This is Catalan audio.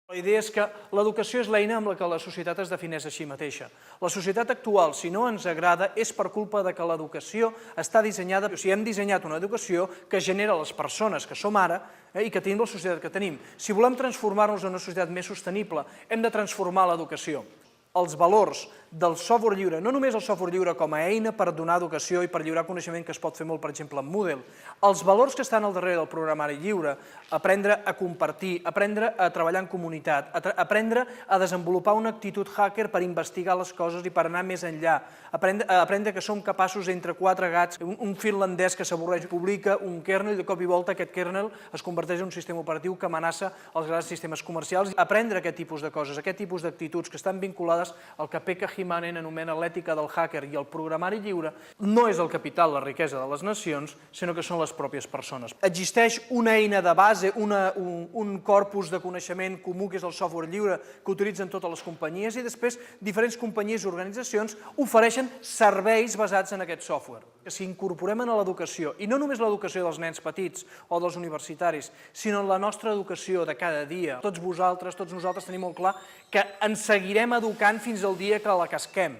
La idea és que l'educació és l'eina amb la que la societat es defineix a si mateixa. La societat actual, si no ens agrada, és per culpa de que l'educació està dissenyada, o sigui, hem dissenyat una educació que genera les persones que som ara i que tenim la societat que tenim. Si volem transformar-nos en una societat més sostenible, hem de transformar l'educació. Els valors del software lliure, no només el software lliure com a eina per donar educació i per lliurar coneixement, que es pot fer molt, per exemple, amb Moodle, els valors que estan al darrere del programari lliure, aprendre a compartir, aprendre a treballar en comunitat, aprendre a desenvolupar una actitud hacker per investigar les coses i per anar més enllà, aprendre que som capaços entre quatre gats, un finlandès que s'avorreix publica un kernel i de cop i volta aquest kernel es converteix en un sistema operatiu que amenaça els grans sistemes comercials. Aprendre aquest tipus de coses, aquest tipus d'actituds que estan vinculades al que Pekka Himanen anomena l'ètica del hacker i el programari lliure, no és el capital, la riquesa de les nacions, sinó que són les pròpies persones. Existeix una eina de base, un corpus de coneixement comú, que és el software lliure, que utilitzen totes les companyies, i després diferents companyies i organitzacions ofereixen serveis basats en aquest software. Que si incorporem en l'educació, i no només l'educació dels nens petits o dels universitaris, sinó en la nostra educació de cada dia, tots vosaltres, tots nosaltres tenim molt clar que ens seguirem educant fins al dia que la casquem.